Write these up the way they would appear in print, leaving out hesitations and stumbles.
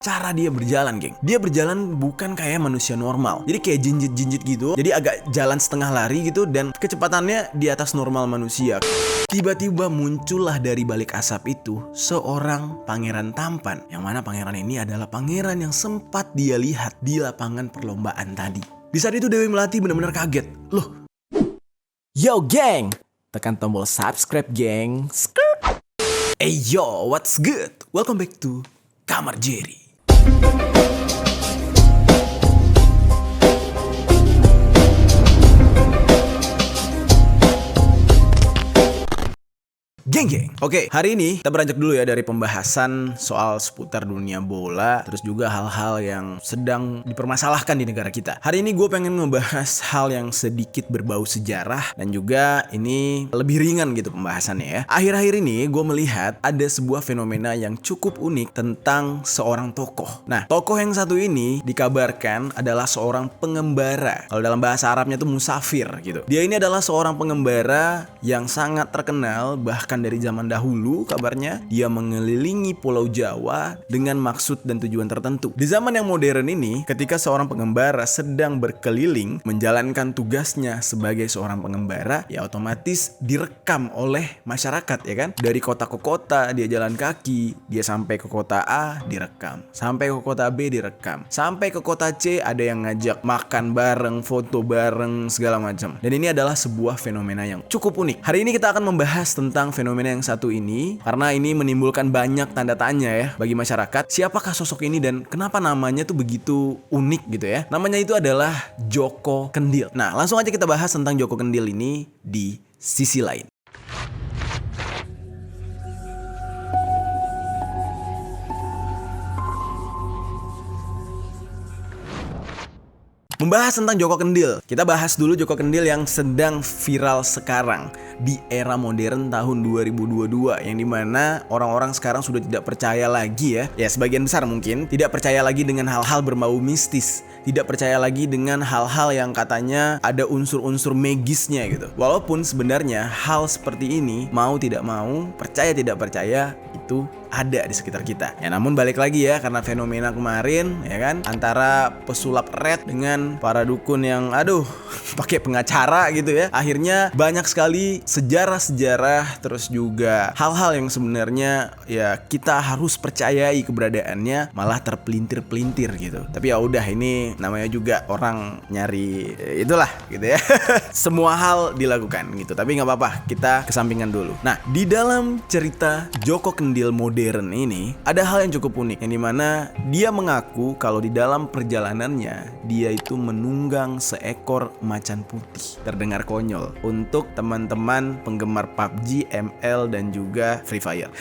cara dia berjalan, geng. Dia berjalan bukan kayak manusia normal. Jadi kayak jinjit-jinjit gitu. Jadi agak jalan setengah lari gitu dan kecepatannya di atas normal manusia. Tiba-tiba muncullah dari balik asap itu seorang pangeran tampan. Yang mana pangeran ini adalah pangeran yang sempat dia lihat di lapangan perlombaan tadi. Di saat itu Dewi Melati benar-benar kaget. Loh. Yo geng, tekan tombol subscribe geng. Hey yo, what's good? Welcome back to Kamar Jerry. Geng. Oke, hari ini kita beranjak dulu ya dari pembahasan soal seputar dunia bola, terus juga hal-hal yang sedang dipermasalahkan di negara kita. Hari ini gue pengen ngebahas hal yang sedikit berbau sejarah dan juga ini lebih ringan gitu pembahasannya ya. Akhir-akhir ini gue melihat ada sebuah fenomena yang cukup unik tentang seorang tokoh. Nah, tokoh yang satu ini dikabarkan adalah seorang pengembara. Kalau dalam bahasa Arabnya tuh musafir gitu. Dia ini adalah seorang pengembara yang sangat terkenal, bahkan dari zaman dahulu kabarnya dia mengelilingi Pulau Jawa dengan maksud dan tujuan tertentu. Di zaman yang modern ini, ketika seorang pengembara sedang berkeliling menjalankan tugasnya sebagai seorang pengembara, ya otomatis direkam oleh masyarakat ya kan. Dari kota ke kota dia jalan kaki, dia sampai ke kota A direkam, sampai ke kota B direkam, sampai ke kota C ada yang ngajak makan bareng, foto bareng, segala macam. Dan ini adalah sebuah fenomena yang cukup unik. Hari ini kita akan membahas tentang fenomena yang satu ini karena ini menimbulkan banyak tanda tanya ya bagi masyarakat. Siapakah sosok ini dan kenapa namanya tuh begitu unik gitu ya? Namanya itu adalah Joko Kendil. Nah, langsung aja kita bahas tentang Joko Kendil ini di sisi lain. Membahas tentang Joko Kendil, kita bahas dulu Joko Kendil yang sedang viral sekarang di era modern tahun 2022, yang dimana orang-orang sekarang sudah tidak percaya lagi ya sebagian besar mungkin tidak percaya lagi dengan hal-hal berbau mistis, tidak percaya lagi dengan hal-hal yang katanya ada unsur-unsur magisnya gitu. Walaupun sebenarnya hal seperti ini mau tidak mau, percaya tidak percaya itu ada di sekitar kita. Ya namun balik lagi ya, karena fenomena kemarin ya kan antara pesulap red dengan para dukun yang pakai pengacara gitu ya. Akhirnya banyak sekali sejarah-sejarah terus juga hal-hal yang sebenarnya ya kita harus percayai keberadaannya malah terpelintir-pelintir gitu. Tapi ya udah, ini namanya juga orang nyari itulah gitu ya. Semua hal dilakukan gitu. Tapi nggak apa-apa, kita kesampingan dulu. Nah, di dalam cerita Joko Kendil modern ini ada hal yang cukup unik, yang dimana dia mengaku kalau di dalam perjalanannya dia itu menunggang seekor macan putih. Terdengar konyol untuk teman-teman penggemar PUBG, ML dan juga Free Fire.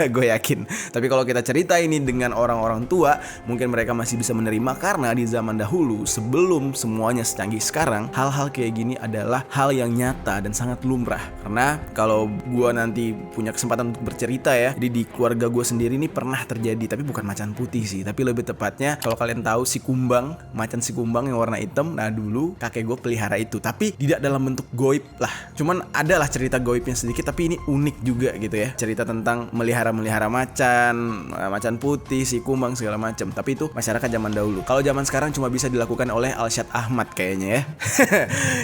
Gue yakin. Tapi kalau kita cerita ini dengan orang-orang tua, mungkin mereka masih bisa menerima karena di zaman dahulu sebelum semuanya secanggih sekarang, hal-hal kayak gini adalah hal yang nyata dan sangat lumrah. Karena kalau gue nanti punya kesempatan untuk bercerita ya, jadi di keluarga gue sendiri ini pernah terjadi, tapi bukan macan putih sih, tapi lebih tepatnya kalau kalian tahu si kumbang, macan si kumbang yang warna hitam. Nah dulu kakek gue pelihara itu, tapi tidak dalam bentuk goib lah, cuman adalah cerita goibnya sedikit, tapi ini unik juga gitu ya, cerita tentang melihara macan putih, si kumbang segala macam. Tapi itu masyarakat zaman dahulu. Kalau zaman sekarang cuma bisa dilakukan oleh Alsyad Ahmad kayaknya ya.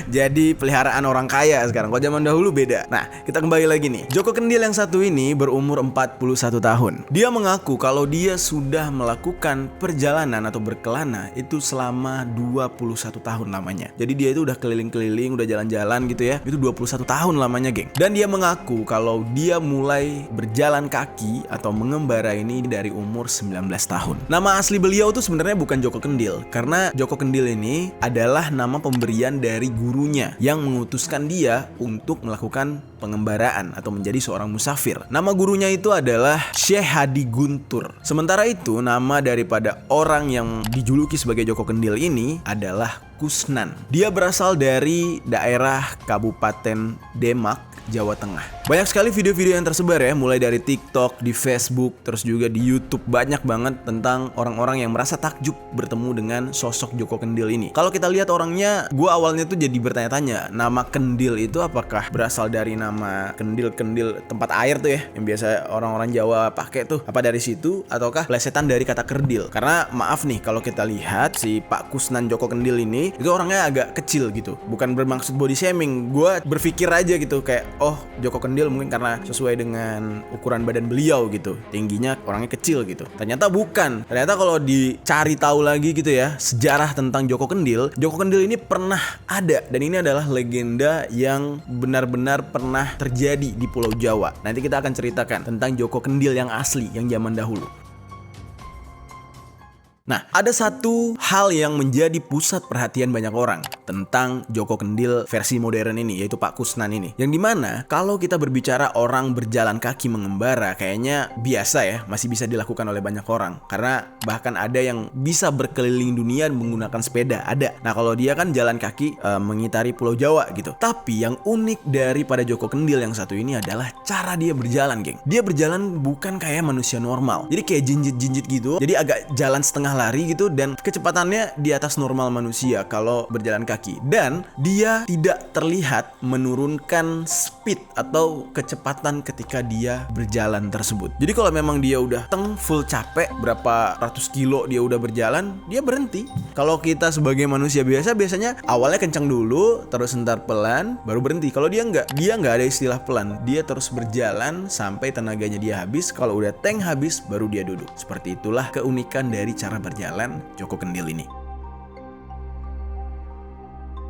Jadi peliharaan orang kaya sekarang. Kalau zaman dahulu beda. Nah, kita kembali lagi nih. Joko Kendil yang satu ini berumur 41 tahun. Dia mengaku kalau dia sudah melakukan perjalanan atau berkelana itu selama 21 tahun lamanya. Jadi dia itu udah keliling-keliling, udah jalan-jalan gitu ya. Itu 21 tahun lamanya, geng. Dan dia mengaku kalau dia mulai berjalan kaki atau mengembara ini dari umur 19 tahun. Nama asli beliau tuh sebenarnya bukan Joko Kendil, karena Joko Kendil ini adalah nama pemberian dari gurunya yang mengutuskan dia untuk melakukan pengembaraan atau menjadi seorang musafir. Nama gurunya itu adalah Syekh Hadi Guntur. Sementara itu nama daripada orang yang dijuluki sebagai Joko Kendil ini adalah Kusnan. Dia berasal dari daerah Kabupaten Demak, Jawa Tengah. Banyak sekali video-video yang tersebar ya, mulai dari TikTok, di Facebook, terus juga di YouTube. Banyak banget tentang orang-orang yang merasa takjub bertemu dengan sosok Joko Kendil ini. Kalau kita lihat orangnya, gue awalnya tuh jadi bertanya-tanya, nama Kendil itu apakah berasal dari nama kendil-kendil tempat air tuh ya, yang biasa orang-orang Jawa pakai tuh, apa dari situ, ataukah plesetan dari kata kerdil? Karena maaf nih, kalau kita lihat si Pak Kusnan Joko Kendil ini, itu orangnya agak kecil gitu. Bukan bermaksud body shaming, gue berpikir aja gitu kayak, oh Joko Kendil mungkin karena sesuai dengan ukuran badan beliau gitu, tingginya orangnya kecil gitu. Ternyata bukan. Ternyata kalau dicari tahu lagi gitu ya, sejarah tentang Joko Kendil ini pernah ada, dan ini adalah legenda yang benar-benar pernah terjadi di Pulau Jawa. Nanti kita akan ceritakan tentang Joko Kendil yang asli, yang zaman dahulu. Nah, ada satu hal yang menjadi pusat perhatian banyak orang tentang Joko Kendil versi modern ini, yaitu Pak Kusnan ini. Yang dimana kalau kita berbicara orang berjalan kaki mengembara, kayaknya biasa ya, masih bisa dilakukan oleh banyak orang. Karena bahkan ada yang bisa berkeliling dunia menggunakan sepeda, ada. Nah, kalau dia kan jalan kaki mengitari Pulau Jawa gitu. Tapi yang unik daripada Joko Kendil yang satu ini adalah cara dia berjalan, geng. Dia berjalan bukan kayak manusia normal. Jadi kayak jinjit-jinjit gitu. Jadi agak jalan setengah lari gitu, dan kecepatannya di atas normal manusia kalau berjalan kaki, dan dia tidak terlihat menurunkan speed atau kecepatan ketika dia berjalan tersebut. Jadi kalau memang dia udah full capek, berapa ratus kilo dia udah berjalan, dia berhenti. Kalau kita sebagai manusia biasa biasanya awalnya kencang dulu, terus ntar pelan, baru berhenti. Kalau dia nggak ada istilah pelan, dia terus berjalan sampai tenaganya dia habis. Kalau udah tank habis, baru dia duduk. Seperti itulah keunikan dari cara berjalan Joko Kendil ini.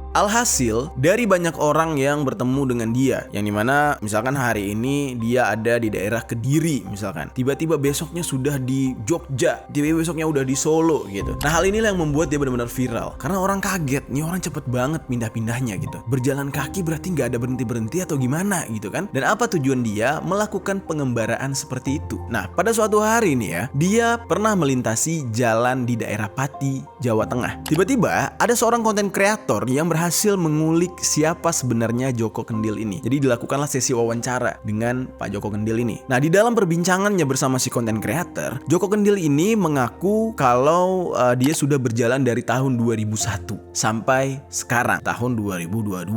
Alhasil, dari banyak orang yang bertemu dengan dia, yang dimana misalkan hari ini dia ada di daerah Kediri misalkan, tiba-tiba besoknya sudah di Jogja, tiba-tiba besoknya udah di Solo gitu. Nah, hal inilah yang membuat dia benar-benar viral, karena orang kaget, nih orang cepet banget pindah-pindahnya gitu. Berjalan kaki berarti nggak ada berhenti-berhenti atau gimana gitu kan. Dan apa tujuan dia melakukan pengembaraan seperti itu? Nah, pada suatu hari nih ya, dia pernah melintasi jalan di daerah Pati, Jawa Tengah. Tiba-tiba ada seorang konten kreator yang berhasil mengulik siapa sebenarnya Joko Kendil ini. Jadi dilakukanlah sesi wawancara dengan Pak Joko Kendil ini. Nah, di dalam perbincangannya bersama si konten kreator, Joko Kendil ini mengaku kalau dia sudah berjalan dari tahun 2001 sampai sekarang tahun 2022.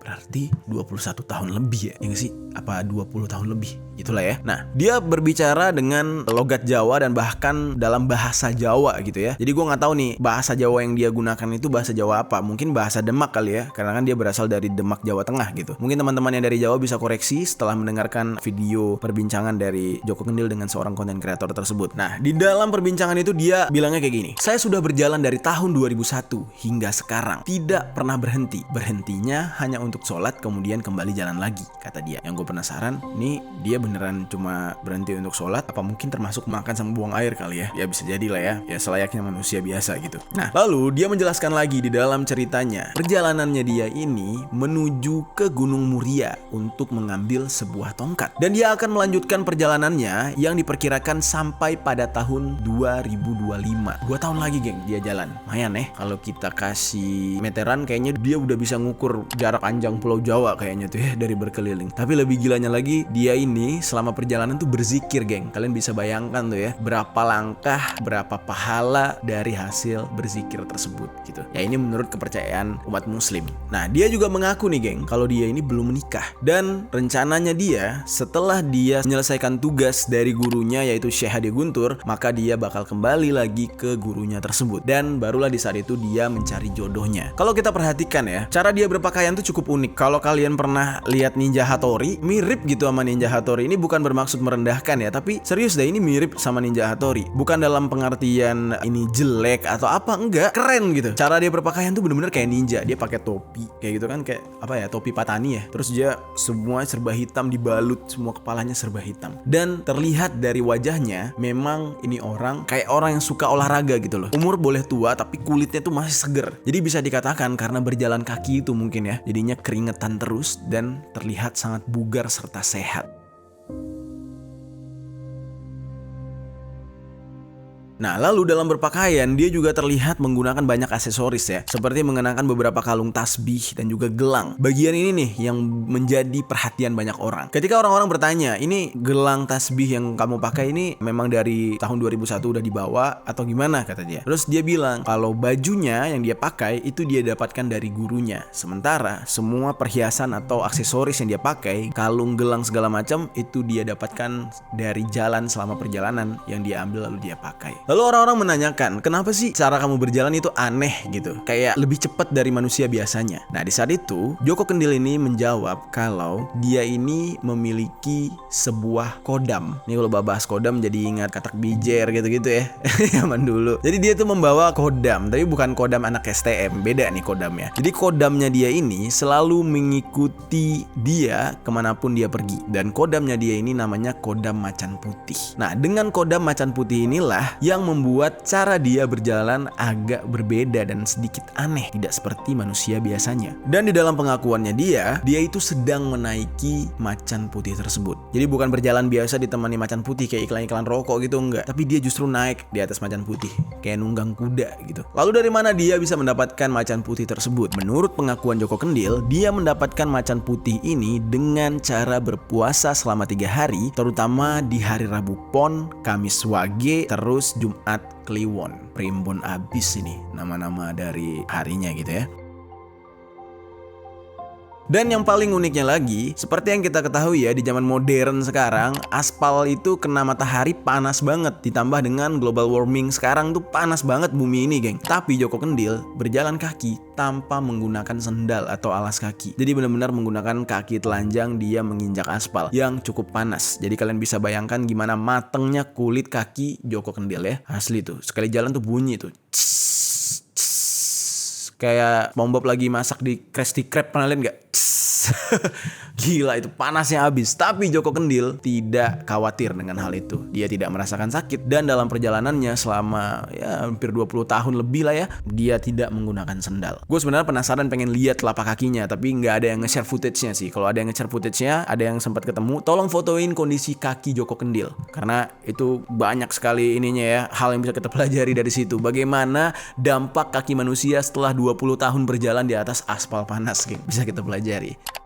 Berarti 21 tahun lebih ya? Ya gak sih? Apa 20 tahun lebih? Itulah ya. Nah, dia berbicara dengan logat Jawa dan bahkan dalam bahasa Jawa gitu ya. Jadi gue gak tahu nih bahasa Jawa yang dia gunakan itu bahasa Jawa apa. Mungkin bahasa Demak kali ya, karena kan dia berasal dari Demak, Jawa Tengah gitu. Mungkin teman-teman yang dari Jawa bisa koreksi setelah mendengarkan video perbincangan dari Joko Kendil dengan seorang konten kreator tersebut. Nah, di dalam perbincangan itu dia bilangnya kayak gini. Saya sudah berjalan dari tahun 2001 hingga sekarang, tidak pernah berhenti. Berhentinya hanya untuk sholat, kemudian kembali jalan lagi, kata dia. Yang gue penasaran, nih dia beneran cuma berhenti untuk sholat, apa mungkin termasuk makan sama buang air kali ya? Ya bisa jadi lah ya, ya selayaknya manusia biasa gitu. Nah, lalu dia menjelaskan lagi di dalam ceritanya, perjalanannya dia ini menuju ke Gunung Muria untuk mengambil sebuah tongkat. Dan dia akan melanjutkan perjalanannya yang diperkirakan sampai pada tahun 2025. 2 tahun lagi, geng, dia jalan. Lumayan kalau kita kasih meteran kayaknya dia udah bisa ngukur jarak panjang Pulau Jawa kayaknya tuh ya, dari berkeliling. Tapi lebih gilanya lagi, dia ini selama perjalanan tuh berzikir, geng. Kalian bisa bayangkan tuh ya, berapa langkah, berapa pahala dari hasil berzikir tersebut gitu. Ya ini menurut kepercayaan umat muslim. Nah, dia juga mengaku nih, geng, kalau dia ini belum menikah. Dan rencananya dia setelah dia menyelesaikan tugas dari gurunya yaitu Syekh Hadi Guntur, maka dia bakal kembali lagi ke gurunya tersebut. Dan barulah di saat itu dia mencari jodohnya. Kalau kita perhatikan ya, cara dia berpakaian tuh cukup unik. Kalau kalian pernah lihat Ninja Hattori, mirip gitu sama Ninja Hattori. Ini bukan bermaksud merendahkan ya, tapi serius deh, ini mirip sama Ninja Hattori. Bukan dalam pengertian ini jelek atau apa, enggak, keren gitu. Cara dia berpakaian tuh bener-bener kayak ninja. Dia pakai topi kayak gitu kan, kayak apa ya, topi patani ya. Terus dia semua serba hitam, dibalut, semua kepalanya serba hitam. Dan terlihat dari wajahnya memang ini orang kayak orang yang suka olahraga gitu loh. Umur boleh tua tapi kulitnya tuh masih seger. Jadi bisa dikatakan karena berjalan kaki itu mungkin ya, jadinya keringetan terus dan terlihat sangat bugar serta sehat. Nah, lalu dalam berpakaian dia juga terlihat menggunakan banyak aksesoris ya, seperti mengenakan beberapa kalung tasbih dan juga gelang. Bagian ini nih yang menjadi perhatian banyak orang. Ketika orang-orang bertanya, ini gelang tasbih yang kamu pakai ini memang dari tahun 2001 udah dibawa atau gimana, kata dia. Terus dia bilang kalau bajunya yang dia pakai itu dia dapatkan dari gurunya. Sementara semua perhiasan atau aksesoris yang dia pakai, kalung, gelang segala macam itu dia dapatkan dari jalan selama perjalanan yang dia ambil lalu dia pakai. Lalu orang-orang menanyakan, kenapa sih cara kamu berjalan itu aneh gitu? Kayak lebih cepat dari manusia biasanya. Nah, di saat itu, Joko Kendil ini menjawab kalau dia ini memiliki sebuah kodam. Ini kalau bahas kodam jadi ingat katak bijer gitu-gitu ya. Zaman dulu. Jadi dia tuh membawa kodam, tapi bukan kodam anak STM. Beda nih kodamnya. Jadi kodamnya dia ini selalu mengikuti dia kemanapun dia pergi. Dan kodamnya dia ini namanya kodam macan putih. Nah, dengan kodam macan putih inilah yang membuat cara dia berjalan agak berbeda dan sedikit aneh, tidak seperti manusia biasanya. Dan di dalam pengakuannya dia itu sedang menaiki macan putih tersebut. Jadi bukan berjalan biasa ditemani macan putih kayak iklan-iklan rokok gitu, enggak. Tapi dia justru naik di atas macan putih, kayak nunggang kuda gitu. Lalu dari mana dia bisa mendapatkan macan putih tersebut? Menurut pengakuan Joko Kendil, dia mendapatkan macan putih ini dengan cara berpuasa selama 3 hari, terutama di hari Rabu Pon, Kamis Wage, terus Jumat Kliwon. Primbon abis ini nama-nama dari harinya gitu ya. Dan yang paling uniknya lagi, seperti yang kita ketahui ya, di zaman modern sekarang, aspal itu kena matahari panas banget. Ditambah dengan global warming sekarang tuh panas banget bumi ini, geng. Tapi Joko Kendil berjalan kaki tanpa menggunakan sendal atau alas kaki. Jadi benar-benar menggunakan kaki telanjang dia menginjak aspal yang cukup panas. Jadi kalian bisa bayangkan gimana matengnya kulit kaki Joko Kendil ya. Asli tuh, sekali jalan tuh bunyi tuh. Kayak SpongeBob lagi masak di Krusty Krab, pernah lihat nggak? Gila, itu panasnya habis. Tapi Joko Kendil tidak khawatir dengan hal itu. Dia tidak merasakan sakit. Dan dalam perjalanannya selama ya hampir 20 tahun lebih lah ya, dia tidak menggunakan sendal. Gue sebenarnya penasaran pengen lihat telapak kakinya, tapi nggak ada yang nge-share footage-nya sih. Kalau ada yang nge-share footage-nya, ada yang sempat ketemu, tolong fotoin kondisi kaki Joko Kendil. Karena itu banyak sekali ininya ya, hal yang bisa kita pelajari dari situ. Bagaimana dampak kaki manusia setelah 20 tahun berjalan di atas aspal panas, geng. Bisa kita pelajari.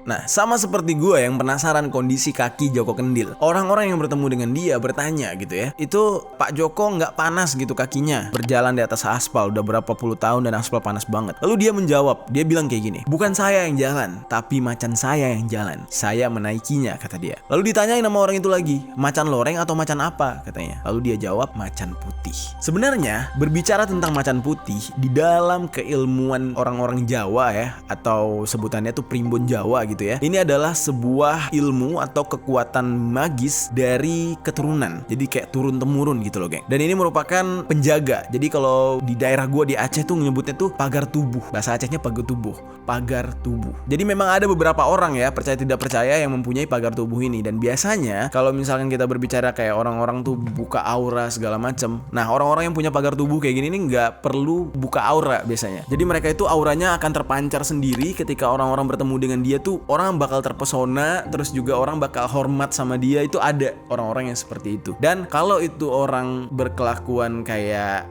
Nah, sama seperti gue yang penasaran kondisi kaki Joko Kendil. Orang-orang yang bertemu dengan dia bertanya gitu ya, itu Pak Joko nggak panas gitu kakinya berjalan di atas aspal udah berapa puluh tahun dan aspal panas banget. Lalu dia menjawab, dia bilang kayak gini, bukan saya yang jalan, tapi macan saya yang jalan. Saya menaikinya, kata dia. Lalu ditanyain sama orang itu lagi, macan loreng atau macan apa, katanya. Lalu dia jawab, macan putih. Sebenarnya berbicara tentang macan putih di dalam keilmuan orang-orang Jawa ya, atau sebutannya tuh primbon Jawa gitu ya. Ini adalah sebuah ilmu atau kekuatan magis dari keturunan. Jadi kayak turun temurun gitu loh, geng. Dan ini merupakan penjaga. Jadi kalau di daerah gua di Aceh tuh nyebutnya tuh pagar tubuh. Bahasa Acehnya pagar tubuh. Pagar tubuh. Jadi memang ada beberapa orang ya, percaya tidak percaya, yang mempunyai pagar tubuh ini. Dan biasanya kalau misalkan kita berbicara kayak orang-orang tuh buka aura segala macem. Nah, orang-orang yang punya pagar tubuh kayak gini nih nggak perlu buka aura biasanya. Jadi mereka itu auranya akan terpancar sendiri ketika orang-orang bertemu dengan dia tuh. Orang bakal terpesona, terus juga orang bakal hormat sama dia. Itu ada orang-orang yang seperti itu. Dan kalau itu orang berkelakuan kayak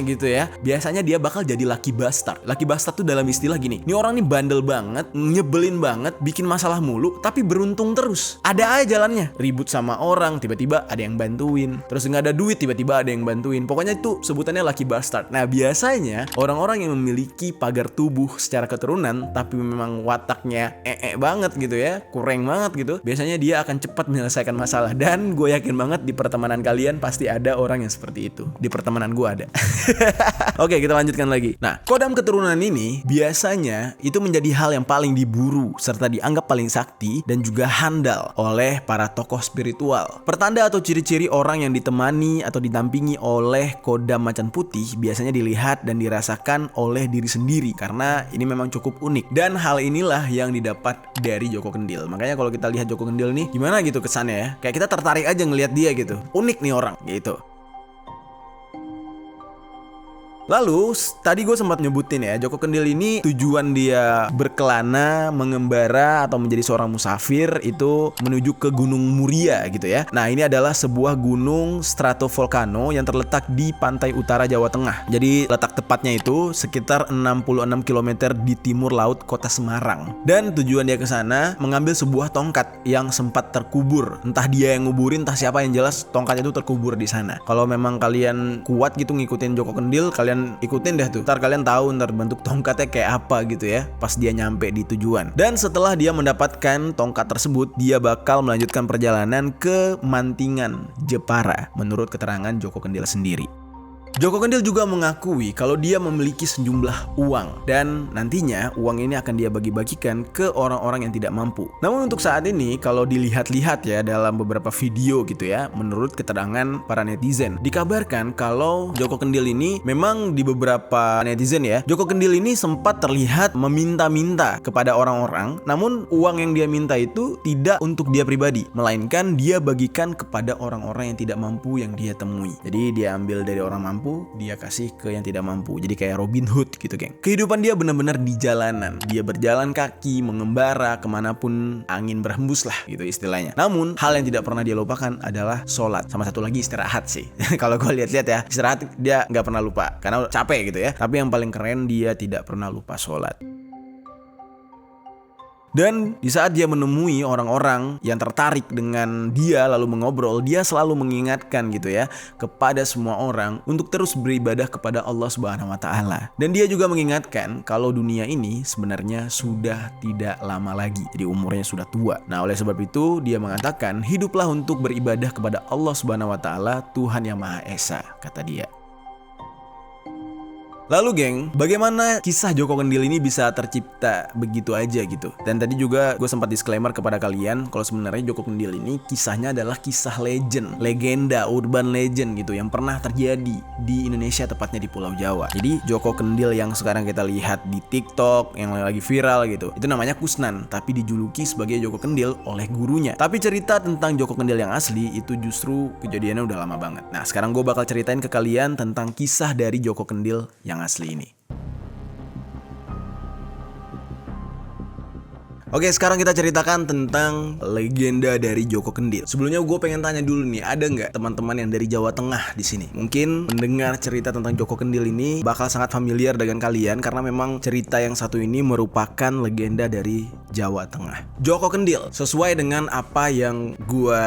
gitu ya, biasanya dia bakal jadi lucky bastard. Lucky bastard tuh dalam istilah gini, ini orang nih bandel banget, nyebelin banget, bikin masalah mulu, tapi beruntung terus. Ada aja jalannya, ribut sama orang, tiba-tiba ada yang bantuin. Terus nggak ada duit, tiba-tiba ada yang bantuin. Pokoknya itu sebutannya lucky bastard. Nah, biasanya orang-orang yang memiliki pagar tubuh secara keturunan, tapi memang wataknya banget gitu ya, kurang banget gitu, biasanya dia akan cepat menyelesaikan masalah. Dan gue yakin banget di pertemanan kalian pasti ada orang yang seperti itu. Di pertemanan gue ada. Oke, kita lanjutkan lagi. Nah, kodam keturunan ini biasanya itu menjadi hal yang paling diburu serta dianggap paling sakti dan juga handal oleh para tokoh spiritual. Pertanda atau ciri-ciri orang yang ditemani atau didampingi oleh kodam macan putih biasanya dilihat dan dirasakan oleh diri sendiri, karena ini memang cukup unik. Dan hal inilah yang didapat dari Joko Kendil. Makanya kalau kita lihat Joko Kendil nih, gimana gitu kesannya ya, kayak kita tertarik aja ngelihat dia gitu. Unik nih orang gitu. Lalu tadi gue sempat nyebutin ya, Joko Kendil ini tujuan dia berkelana, mengembara atau menjadi seorang musafir itu menuju ke Gunung Muria gitu ya. Nah, ini adalah sebuah gunung stratovolcano yang terletak di pantai utara Jawa Tengah. Jadi letak tepatnya itu sekitar 66 km di timur laut kota Semarang. Dan tujuan dia ke sana mengambil sebuah tongkat yang sempat terkubur. Entah dia yang nguburin, entah siapa, yang jelas tongkat itu terkubur di sana. Kalau memang kalian kuat gitu ngikutin Joko Kendil, kalian ikutin deh tuh. Ntar kalian tahu ntar bentuk tongkatnya kayak apa gitu ya pas dia nyampe di tujuan. Dan setelah dia mendapatkan tongkat tersebut, dia bakal melanjutkan perjalanan ke Mantingan, Jepara, menurut keterangan Joko Kendil sendiri. Joko Kendil juga mengakui kalau dia memiliki sejumlah uang dan nantinya uang ini akan dia bagi-bagikan ke orang-orang yang tidak mampu. Namun untuk saat ini kalau dilihat-lihat ya dalam beberapa video gitu ya, menurut keterangan para netizen, dikabarkan kalau Joko Kendil ini memang di beberapa netizen ya, Joko Kendil ini sempat terlihat meminta-minta kepada orang-orang, namun uang yang dia minta itu tidak untuk dia pribadi, melainkan dia bagikan kepada orang-orang yang tidak mampu yang dia temui. Jadi dia ambil dari orang mampu, dia kasih ke yang tidak mampu. Jadi kayak Robin Hood gitu, geng. Kehidupan dia benar-benar di jalanan. Dia berjalan kaki, mengembara kemanapun angin berhembus lah gitu istilahnya. Namun hal yang tidak pernah dia lupakan adalah sholat. Sama satu lagi istirahat sih. Kalau gue lihat-lihat ya, istirahat dia nggak pernah lupa karena capek gitu ya. Tapi yang paling keren, dia tidak pernah lupa sholat. Dan di saat dia menemui orang-orang yang tertarik dengan dia lalu mengobrol, dia selalu mengingatkan gitu ya kepada semua orang untuk terus beribadah kepada Allah Subhanahu wa taala. Dan dia juga mengingatkan kalau dunia ini sebenarnya sudah tidak lama lagi. Jadi umurnya sudah tua. Nah, oleh sebab itu dia mengatakan, hiduplah untuk beribadah kepada Allah Subhanahu wa taala, Tuhan yang Maha Esa, kata dia. Lalu geng, bagaimana kisah Joko Kendil ini bisa tercipta begitu aja gitu? Dan tadi juga gue sempat disclaimer kepada kalian kalau sebenarnya Joko Kendil ini kisahnya adalah kisah legend, legenda, urban legend gitu yang pernah terjadi di Indonesia, tepatnya di Pulau Jawa. Jadi Joko Kendil yang sekarang kita lihat di TikTok yang lagi viral gitu, itu namanya Kusnan, tapi dijuluki sebagai Joko Kendil oleh gurunya. Tapi cerita tentang Joko Kendil yang asli itu justru kejadiannya udah lama banget. Nah, sekarang gue bakal ceritain ke kalian tentang kisah dari Joko Kendil yang asli ini. Oke, sekarang kita ceritakan tentang legenda dari Joko Kendil. Sebelumnya gue pengen tanya dulu nih, ada nggak teman-teman yang dari Jawa Tengah di sini? Mungkin mendengar cerita tentang Joko Kendil ini bakal sangat familiar dengan kalian karena memang cerita yang satu ini merupakan legenda dari Jawa Tengah. Joko Kendil, sesuai dengan apa yang gue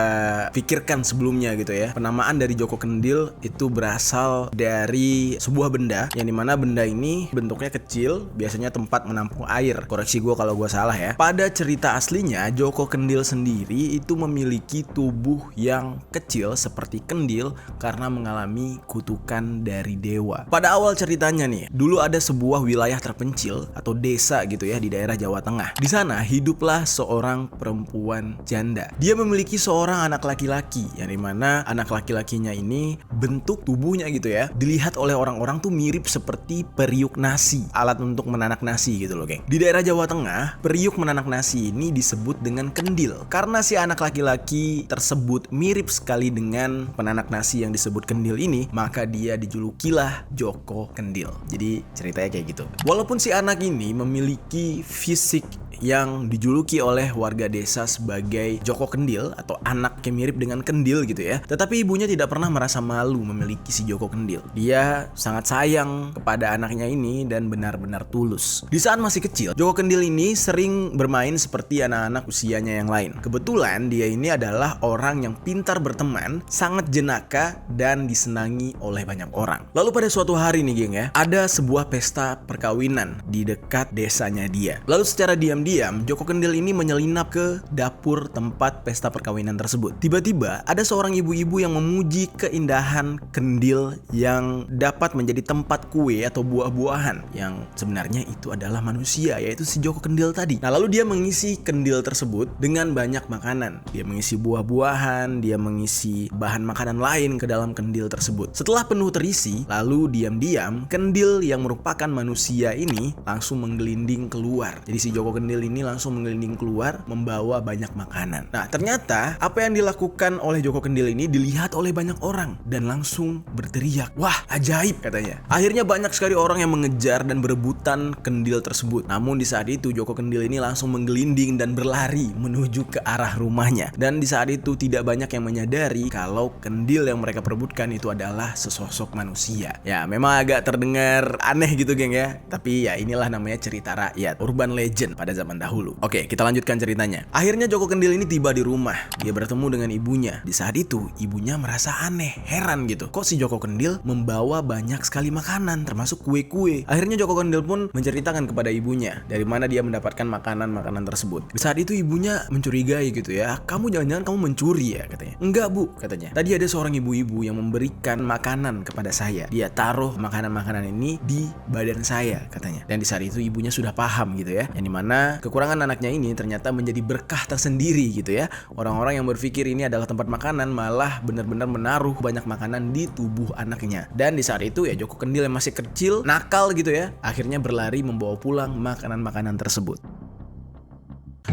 pikirkan sebelumnya gitu ya. Penamaan dari Joko Kendil itu berasal dari sebuah benda yang dimana benda ini bentuknya kecil, biasanya tempat menampung air. Koreksi gue kalau gue salah ya. Pada cerita aslinya, Joko Kendil sendiri itu memiliki tubuh yang kecil seperti kendil karena mengalami kutukan dari dewa. Pada awal ceritanya nih, dulu ada sebuah wilayah terpencil atau desa gitu ya di daerah Jawa Tengah. Di sana hiduplah seorang perempuan janda. Dia memiliki seorang anak laki-laki, yang dimana anak laki-lakinya ini bentuk tubuhnya gitu ya, dilihat oleh orang-orang tuh mirip seperti periuk nasi, alat untuk menanak nasi gitu loh, geng. Di daerah Jawa Tengah, periuk menanak nasi ini disebut dengan kendil. Karena si anak laki-laki tersebut mirip sekali dengan penanak nasi yang disebut kendil ini, maka dia dijulukilah Joko Kendil. Jadi ceritanya kayak gitu. Walaupun si anak ini memiliki fisik yang dijuluki oleh warga desa sebagai Joko Kendil atau anak yang mirip dengan kendil gitu ya, tetapi ibunya tidak pernah merasa malu memiliki si Joko Kendil. Dia sangat sayang kepada anaknya ini dan benar-benar tulus. Di saat masih kecil, Joko Kendil ini sering bermain seperti anak-anak usianya yang lain. Kebetulan dia ini adalah orang yang pintar berteman, sangat jenaka dan disenangi oleh banyak orang. Lalu pada suatu hari nih geng ya, ada sebuah pesta perkawinan di dekat desanya dia. Lalu secara diam-diam Joko Kendil ini menyelinap ke dapur tempat pesta perkawinan tersebut. Tiba-tiba ada seorang ibu-ibu yang memuji keindahan kendil yang dapat menjadi tempat kue atau buah-buahan yang sebenarnya itu adalah manusia, yaitu si Joko Kendil tadi. Nah, lalu dia dia mengisi kendil tersebut dengan banyak makanan. Dia mengisi buah-buahan, dia mengisi bahan makanan lain ke dalam kendil tersebut. Setelah penuh terisi, lalu diam-diam kendil yang merupakan manusia ini langsung menggelinding keluar. Jadi si Joko Kendil ini langsung menggelinding keluar membawa banyak makanan. Nah, ternyata apa yang dilakukan oleh Joko Kendil ini dilihat oleh banyak orang dan langsung berteriak, "Wah, ajaib," katanya. Akhirnya banyak sekali orang yang mengejar dan berebutan kendil tersebut. Namun di saat itu Joko Kendil ini langsung menggelinding dan berlari menuju ke arah rumahnya. Dan di saat itu tidak banyak yang menyadari kalau kendil yang mereka perebutkan itu adalah sesosok manusia. Ya, memang agak terdengar aneh gitu, geng ya. Tapi ya inilah namanya cerita rakyat, urban legend pada zaman dahulu. Oke, kita lanjutkan ceritanya. Akhirnya Joko Kendil ini tiba di rumah. Dia bertemu dengan ibunya. Di saat itu ibunya merasa aneh, heran gitu. Kok si Joko Kendil membawa banyak sekali makanan termasuk kue-kue. Akhirnya Joko Kendil pun menceritakan kepada ibunya dari mana dia mendapatkan makanan-makanan tersebut. Di saat itu ibunya mencurigai gitu ya. "Kamu jangan-jangan kamu mencuri ya?" katanya. "Enggak, Bu," katanya. "Tadi ada seorang ibu-ibu yang memberikan makanan kepada saya. Dia taruh makanan-makanan ini di badan saya," katanya. Dan di saat itu ibunya sudah paham gitu ya. Yang dimana kekurangan anaknya ini ternyata menjadi berkah tersendiri gitu ya. Orang-orang yang berpikir ini adalah tempat makanan malah benar-benar menaruh banyak makanan di tubuh anaknya. Dan di saat itu ya Joko Kendil yang masih kecil, nakal gitu ya, akhirnya berlari membawa pulang makanan-makanan tersebut.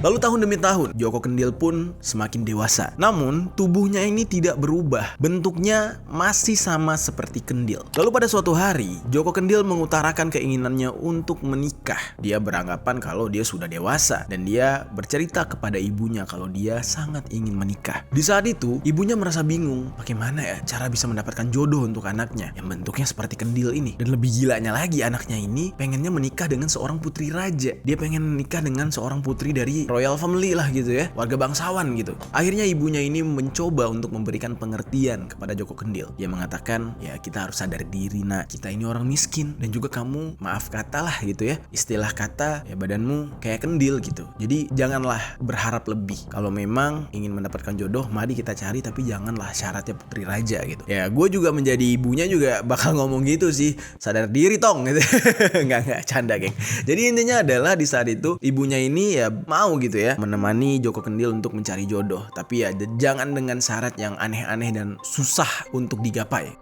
Lalu tahun demi tahun, Joko Kendil pun semakin dewasa. Namun, tubuhnya ini tidak berubah. Bentuknya masih sama seperti kendil. Lalu pada suatu hari, Joko Kendil mengutarakan keinginannya untuk menikah. Dia beranggapan kalau dia sudah dewasa. Dan dia bercerita kepada ibunya kalau dia sangat ingin menikah. Di saat itu, ibunya merasa bingung. Bagaimana ya cara bisa mendapatkan jodoh untuk anaknya yang bentuknya seperti kendil ini. Dan lebih gilanya lagi, anaknya ini pengennya menikah dengan seorang putri raja. Dia pengen menikah dengan seorang putri dari royal family lah gitu ya, warga bangsawan gitu. Akhirnya ibunya ini mencoba untuk memberikan pengertian kepada Joko Kendil. Dia mengatakan, "Ya kita harus sadar diri nak, kita ini orang miskin dan juga kamu maaf kata lah gitu ya. Istilah kata ya badanmu kayak kendil gitu. Jadi janganlah berharap lebih. Kalau memang ingin mendapatkan jodoh, mari kita cari tapi janganlah syaratnya putri raja gitu." Ya gue juga menjadi ibunya juga bakal ngomong gitu sih, sadar diri tong gitu. Enggak canda geng. Jadi intinya adalah di saat itu ibunya ini ya mau gitu ya menemani Joko Kendil untuk mencari jodoh, tapi ya jangan dengan syarat yang aneh-aneh dan susah untuk digapai.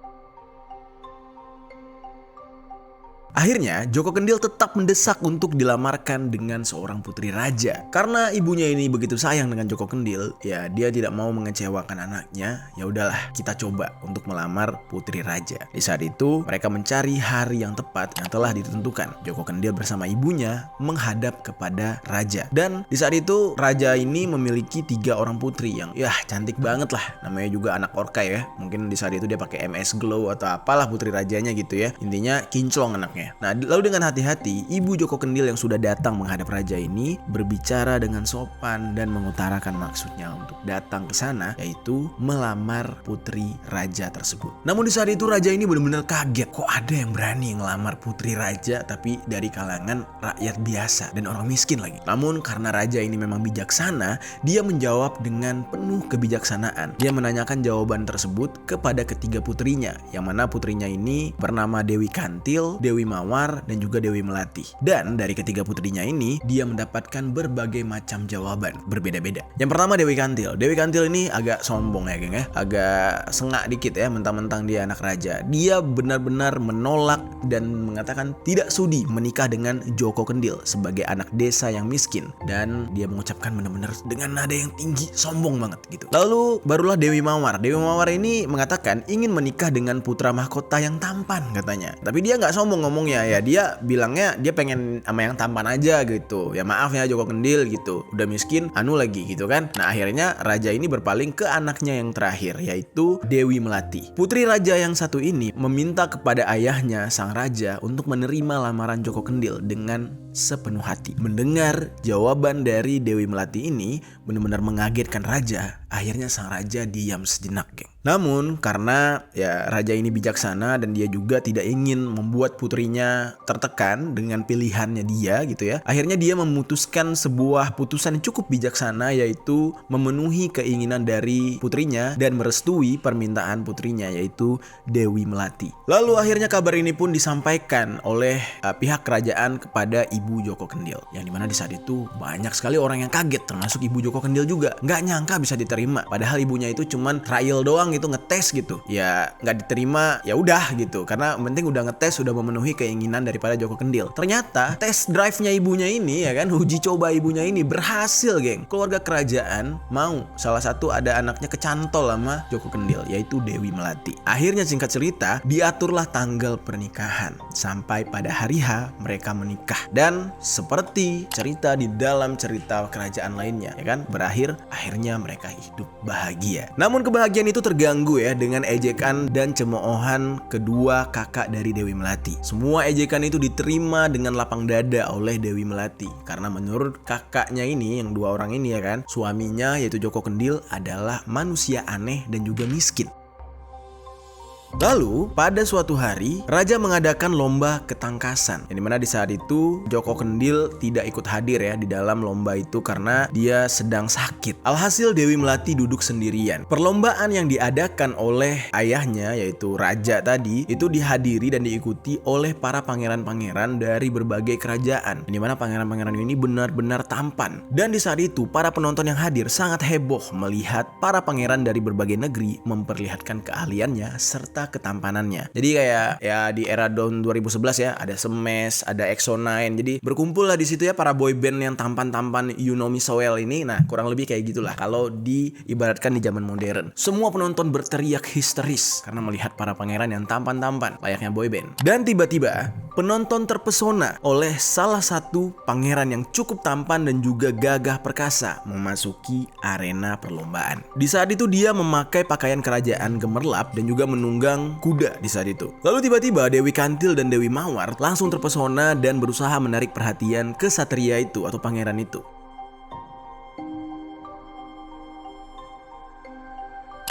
Akhirnya Joko Kendil tetap mendesak untuk dilamarkan dengan seorang putri raja. Karena ibunya ini begitu sayang dengan Joko Kendil, ya dia tidak mau mengecewakan anaknya. Ya udahlah, kita coba untuk melamar putri raja. Di saat itu mereka mencari hari yang tepat yang telah ditentukan. Joko Kendil bersama ibunya menghadap kepada raja. Dan di saat itu raja ini memiliki 3 orang putri yang ya cantik banget lah. Namanya juga anak orkai ya. Mungkin di saat itu dia pakai MS Glow atau apalah putri rajanya gitu ya. Intinya kinclong anaknya. Nah, lalu dengan hati-hati, ibu Joko Kendil yang sudah datang menghadap raja ini berbicara dengan sopan dan mengutarakan maksudnya untuk datang ke sana, yaitu melamar putri raja tersebut. Namun di saat itu raja ini benar-benar kaget, kok ada yang berani ngelamar putri raja tapi dari kalangan rakyat biasa dan orang miskin lagi. Namun karena raja ini memang bijaksana, dia menjawab dengan penuh kebijaksanaan. Dia menanyakan jawaban tersebut kepada ketiga putrinya, yang mana putrinya ini bernama Dewi Kantil, Dewi Mawar, dan juga Dewi Melati. Dan dari ketiga putrinya ini, dia mendapatkan berbagai macam jawaban berbeda-beda. Yang pertama Dewi Kantil. Dewi Kantil ini agak sombong ya geng ya, agak sengak dikit ya, mentang-mentang dia anak raja. Dia benar-benar menolak dan mengatakan tidak sudi menikah dengan Joko Kendil sebagai anak desa yang miskin. Dan dia mengucapkan benar-benar dengan nada yang tinggi, sombong banget gitu. Lalu barulah Dewi Mawar. Dewi Mawar ini mengatakan ingin menikah dengan putra mahkota yang tampan katanya. Tapi dia nggak sombong ngomongnya ya, dia bilangnya dia pengen sama yang tampan aja gitu. Ya maaf ya Joko Kendil gitu, udah miskin anu lagi gitu kan. Nah akhirnya raja ini berpaling ke anaknya yang terakhir, yaitu Dewi Melati. Putri raja yang satu ini meminta kepada ayahnya sang raja untuk menerima lamaran Joko Kendil dengan sepenuh hati. Mendengar jawaban dari Dewi Melati ini benar-benar mengagetkan raja. Akhirnya sang raja diam sejenak geng. Namun karena ya raja ini bijaksana dan dia juga tidak ingin membuat putrinya tertekan dengan pilihannya dia gitu ya. Akhirnya dia memutuskan sebuah putusan yang cukup bijaksana, yaitu memenuhi keinginan dari putrinya dan merestui permintaan putrinya, yaitu Dewi Melati. Lalu akhirnya kabar ini pun disampaikan oleh pihak kerajaan kepada ibu Joko Kendil. Yang dimana di saat itu banyak sekali orang yang kaget, termasuk ibu Joko Kendil juga. Nggak nyangka bisa diterima. Padahal ibunya itu cuman trial doang gitu, ngetes gitu. Ya nggak diterima, ya udah gitu. Karena penting udah ngetes, sudah memenuhi keinginan daripada Joko Kendil. Ternyata test drive-nya ibunya ini ya kan, uji coba ibunya ini berhasil, geng. Keluarga kerajaan mau salah satu ada anaknya kecantol sama Joko Kendil, yaitu Dewi Melati. Akhirnya singkat cerita, diaturlah tanggal pernikahan. Sampai pada hari H mereka menikah. Dan seperti cerita di dalam cerita kerajaan lainnya ya kan, berakhir akhirnya mereka hidup bahagia. Namun kebahagiaan itu terganggu ya dengan ejekan dan cemoohan kedua kakak dari Dewi Melati. Semua ejekan itu diterima dengan lapang dada oleh Dewi Melati. Karena menurut kakaknya ini, yang dua orang ini ya kan, suaminya yaitu Joko Kendil adalah manusia aneh dan juga miskin. Lalu pada suatu hari raja mengadakan lomba ketangkasan, yang dimana di saat itu Joko Kendil tidak ikut hadir ya di dalam lomba itu karena dia sedang sakit. Alhasil Dewi Melati duduk sendirian. Perlombaan yang diadakan oleh ayahnya yaitu raja tadi itu dihadiri dan diikuti oleh para pangeran-pangeran dari berbagai kerajaan, yang dimana pangeran-pangeran ini benar-benar tampan. Dan di saat itu para penonton yang hadir sangat heboh melihat para pangeran dari berbagai negeri memperlihatkan keahliannya serta ketampanannya. Jadi kayak ya di era tahun 2011 ya, ada Smash, ada EXO-9. Jadi berkumpul lah di situ ya para boyband yang tampan-tampan You Know Me So Well ini. Nah, kurang lebih kayak gitulah kalau diibaratkan di zaman modern. Semua penonton berteriak histeris karena melihat para pangeran yang tampan-tampan layaknya boyband. Dan tiba-tiba penonton terpesona oleh salah satu pangeran yang cukup tampan dan juga gagah perkasa memasuki arena perlombaan. Di saat itu dia memakai pakaian kerajaan gemerlap dan juga menunggang kuda di saat itu. Lalu tiba-tiba Dewi Kantil dan Dewi Mawar langsung terpesona dan berusaha menarik perhatian kesatria itu atau pangeran itu.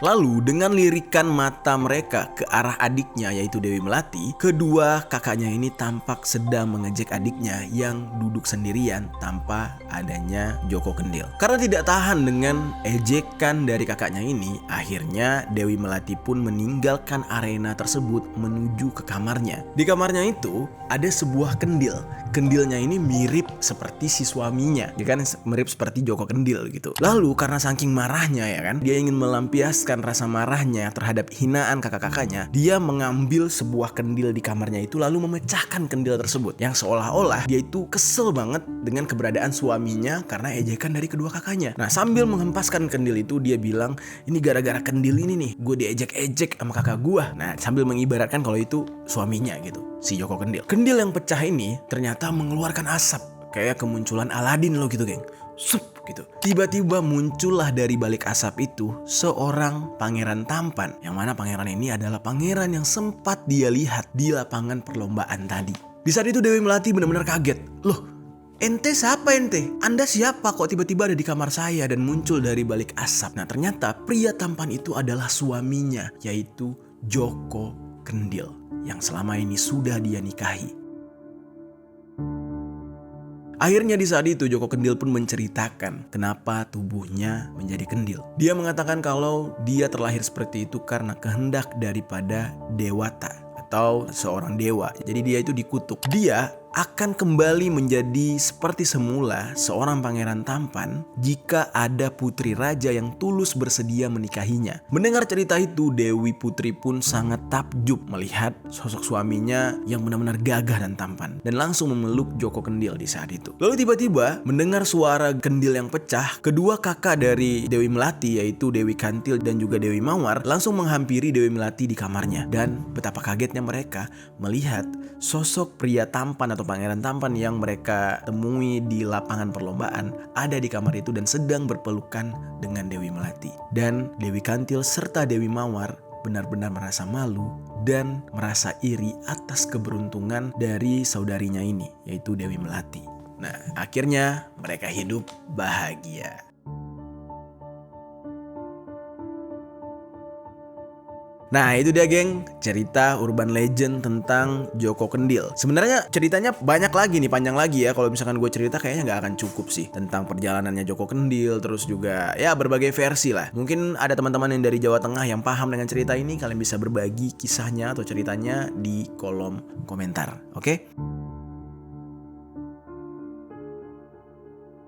Lalu dengan lirikan mata mereka ke arah adiknya yaitu Dewi Melati, kedua kakaknya ini tampak sedang mengejek adiknya yang duduk sendirian tanpa adanya Joko Kendil. Karena tidak tahan dengan ejekan dari kakaknya ini, akhirnya Dewi Melati pun meninggalkan arena tersebut menuju ke kamarnya. Di kamarnya itu ada sebuah kendil. Kendilnya ini mirip seperti si suaminya, ya kan, mirip seperti Joko Kendil gitu. Lalu karena saking marahnya ya kan, dia ingin melampiaskan rasa marahnya terhadap hinaan kakak-kakaknya, dia mengambil sebuah kendil di kamarnya itu lalu memecahkan kendil tersebut, yang seolah-olah dia itu kesel banget dengan keberadaan suaminya karena ejekan dari kedua kakaknya. Nah, sambil menghempaskan kendil itu dia bilang, ini gara-gara kendil ini nih gue diejek-ejek sama kakak gue. Nah, sambil mengibaratkan kalau itu suaminya gitu, si Joko Kendil. Kendil yang pecah ini ternyata mengeluarkan asap kayak kemunculan Aladin lo gitu, geng. Sup gitu. Tiba-tiba muncullah dari balik asap itu seorang pangeran tampan, yang mana pangeran ini adalah pangeran yang sempat dia lihat di lapangan perlombaan tadi. Di saat itu Dewi Melati benar-benar kaget. Loh, ente siapa ente? Anda siapa kok tiba-tiba ada di kamar saya dan muncul dari balik asap? Nah, ternyata pria tampan itu adalah suaminya, yaitu Joko Kendil, yang selama ini sudah dia nikahi. Akhirnya di saat itu Joko Kendil pun menceritakan kenapa tubuhnya menjadi kendil. Dia mengatakan kalau dia terlahir seperti itu karena kehendak daripada Dewata atau seorang dewa. Jadi dia itu dikutuk. Dia akan kembali menjadi seperti semula seorang pangeran tampan jika ada putri raja yang tulus bersedia menikahinya. Mendengar cerita itu, Dewi Putri pun sangat takjub melihat sosok suaminya yang benar-benar gagah dan tampan, dan langsung memeluk Joko Kendil di saat itu. Lalu tiba-tiba mendengar suara kendil yang pecah, kedua kakak dari Dewi Melati yaitu Dewi Kantil dan juga Dewi Mawar langsung menghampiri Dewi Melati di kamarnya, dan betapa kagetnya mereka melihat sosok pria tampan atau pangeran tampan yang mereka temui di lapangan perlombaan ada di kamar itu dan sedang berpelukan dengan Dewi Melati. Dan Dewi Kantil serta Dewi Mawar benar-benar merasa malu dan merasa iri atas keberuntungan dari saudarinya ini, yaitu Dewi Melati. Nah, akhirnya mereka hidup bahagia. Nah, itu dia, geng, cerita urban legend tentang Joko Kendil. Sebenarnya ceritanya banyak lagi nih, panjang lagi ya. Kalau misalkan gue cerita kayaknya gak akan cukup sih tentang perjalanannya Joko Kendil, terus juga ya berbagai versi lah. Mungkin ada teman-teman yang dari Jawa Tengah yang paham dengan cerita ini, kalian bisa berbagi kisahnya atau ceritanya di kolom komentar, oke?